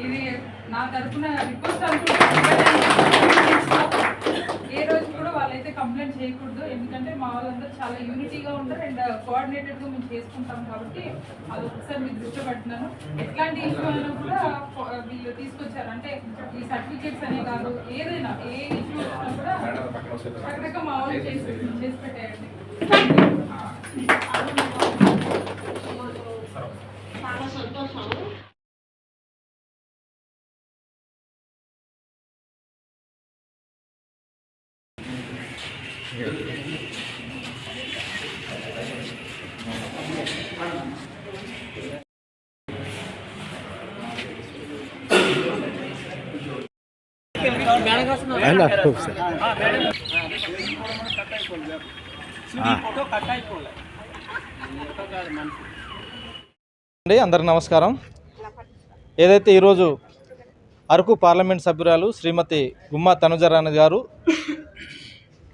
ఇది నా తరఫున రిక్వెస్ట్ అనుకుంటున్నాను. ఏ రోజు కూడా వాళ్ళైతే కంప్లైంట్ చేయకూడదు, ఎందుకంటే మా వాళ్ళందరూ చాలా యూనిటీగా ఉంటారు అండ్ కోఆర్డినేటెడ్గా మేము చేసుకుంటాం కాబట్టి అది ఒకసారి మీకు దృష్టి పెడుతున్నాను. ఎట్లాంటి ఇష్యూ అయినా కూడా వీళ్ళు తీసుకొచ్చారు అంటే ఈ సర్టిఫికేట్స్ అనే కాదు, ఏదైనా ఏ ఇష్యూ వచ్చినా కూడా రకరకాల మా వాళ్ళు చేసి పెట్టేయండి. చాలా సంతోషం. అందరికి నమస్కారం. ఏదైతే ఈరోజు అరకు పార్లమెంట్ సభ్యురాలు శ్రీమతి గుమ్మా తనుజరాణి గారు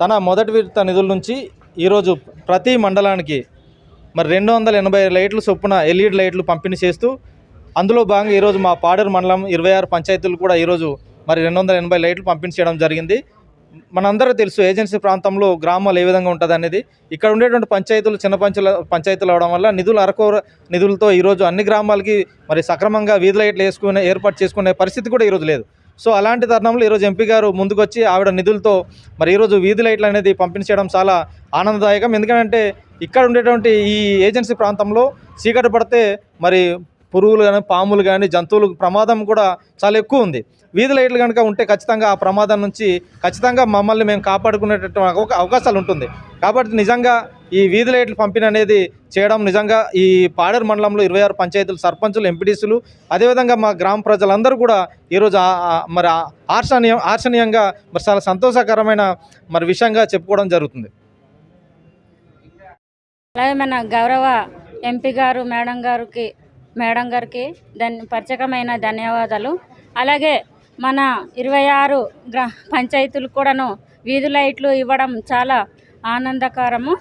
తన మొదటి విడత నిధుల నుంచి ఈరోజు ప్రతి మండలానికి మరి 280 లైట్లు చొప్పున ఎల్ఈడి లైట్లు పంపిణీ చేస్తూ అందులో భాగంగా ఈరోజు మా పాడేరు మండలం 26 పంచాయతీలు కూడా ఈరోజు మరి 280 లైట్లు పంపిణీ చేయడం జరిగింది. మనందరూ తెలుసు ఏజెన్సీ ప్రాంతంలో గ్రామాలు ఏ విధంగా ఉంటుంది అనేది. ఇక్కడ ఉండేటువంటి పంచాయతీలు చిన్న పంచాయతీలు అవడం వల్ల అరకు నిధులతో ఈరోజు అన్ని గ్రామాలకి మరి సక్రమంగా వీధి లైట్లు ఏర్పాటు చేసుకునే పరిస్థితి కూడా ఈరోజు లేదు. సో అలాంటి తరుణంలో ఈరోజు ఎంపీ గారు ముందుకొచ్చి ఆవిడ నిధులతో మరి ఈరోజు వీధి లైట్లు అనేది పంపిణీ చేయడం చాలా ఆనందదాయకం. ఎందుకంటే ఇక్కడ ఉండేటువంటి ఈ ఏజెన్సీ ప్రాంతంలో చీకటి పడితే మరి పురుగులు కానీ పాములు కానీ జంతువులకు ప్రమాదం కూడా చాలా ఎక్కువ ఉంది. వీధి లైట్లు కనుక ఉంటే ఖచ్చితంగా ఆ ప్రమాదం నుంచి ఖచ్చితంగా మమ్మల్ని మేము కాపాడుకునేటట్టు అవకాశాలు ఉంటుంది. కాబట్టి నిజంగా ఈ వీధి లైట్లు పంపిణీ అనేది చేయడం నిజంగా ఈ పాడేరు మండలంలో 26 పంచాయతీలు సర్పంచులు ఎంపీటీసీలు అదేవిధంగా మా గ్రామ ప్రజలందరూ కూడా ఈరోజు మరి ఆర్షణీయంగా మరి చాలా సంతోషకరమైన మరి విషయంగా చెప్పుకోవడం జరుగుతుంది. అలాగే మన గౌరవ ఎంపీ గారు మేడం గారికి ప్రత్యేకమైన ధన్యవాదాలు. అలాగే మన 26 పంచాయతీలు కూడాను వీధి లైట్లు ఇవ్వడం చాలా ఆనందకరము.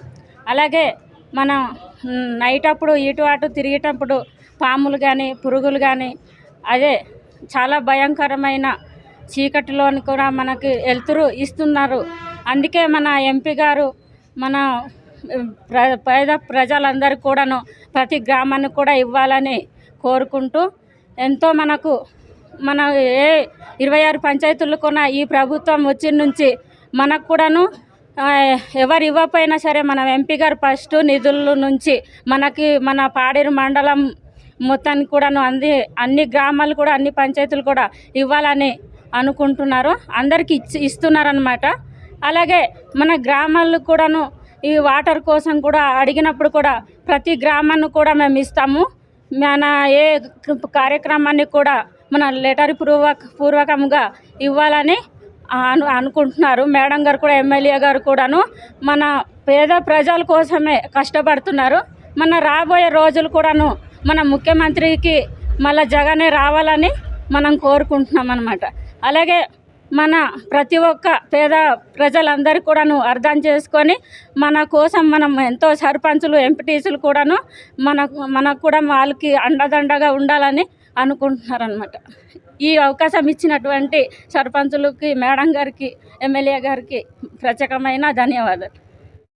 అలాగే మనం నైట్ అప్పుడు ఇటు అటు తిరిగేటప్పుడు పాములు కానీ పురుగులు కానీ అదే చాలా భయంకరమైన చీకటిలోని కూడా మనకి వెలుతురు ఇస్తున్నారు. అందుకే మన ఎంపీ గారు మన పేద ప్రజలందరికీ కూడాను ప్రతి గ్రామాన్ని కూడా ఇవ్వాలని కోరుకుంటూ ఎంతో మన ఏ 26 పంచాయతీలకున్న ఈ ప్రభుత్వం వచ్చిన నుంచి మనకు కూడాను ఎవరు ఇవ్వకపోయినా సరే మన ఎంపీ గారు ఫస్ట్ నిధుల నుంచి మన పాడేరు మండలం మొత్తానికి కూడాను అన్ని గ్రామాలు కూడా అన్ని పంచాయతీలు కూడా ఇవ్వాలని అనుకుంటున్నారు. అందరికీ ఇస్తున్నారన్నమాట. అలాగే మన గ్రామాల్లో కూడాను ఈ వాటర్ కోసం కూడా అడిగినప్పుడు కూడా ప్రతి గ్రామాన్ని కూడా మేము ఇస్తాము. మన ఏ కార్యక్రమాన్ని కూడా మన లెటర్ పూర్వకంగా ఇవ్వాలని అనుకుంటున్నారు. మేడం గారు కూడా ఎమ్మెల్యే గారు కూడాను మన పేద ప్రజల కోసమే కష్టపడుతున్నారు. మన రాబోయే రోజులు కూడాను మన ముఖ్యమంత్రికి మళ్ళీ జగనే రావాలని మనం కోరుకుంటున్నాం అన్నమాట. అలాగే మన ప్రతి ఒక్క పేద ప్రజలందరూ కూడాను అర్థం చేసుకొని మన కోసం మనం ఎంతో సర్పంచులు ఎంపీటీసీలు కూడాను మనకు కూడా వాళ్ళకి అండదండగా ఉండాలని అనుకుంటున్నారనమాట. ఈ అవకాశం ఇచ్చినటువంటి సర్పంచులకి మేడం గారికి ఎమ్మెల్యే గారికి ప్రత్యేకమైన ధన్యవాదాలు.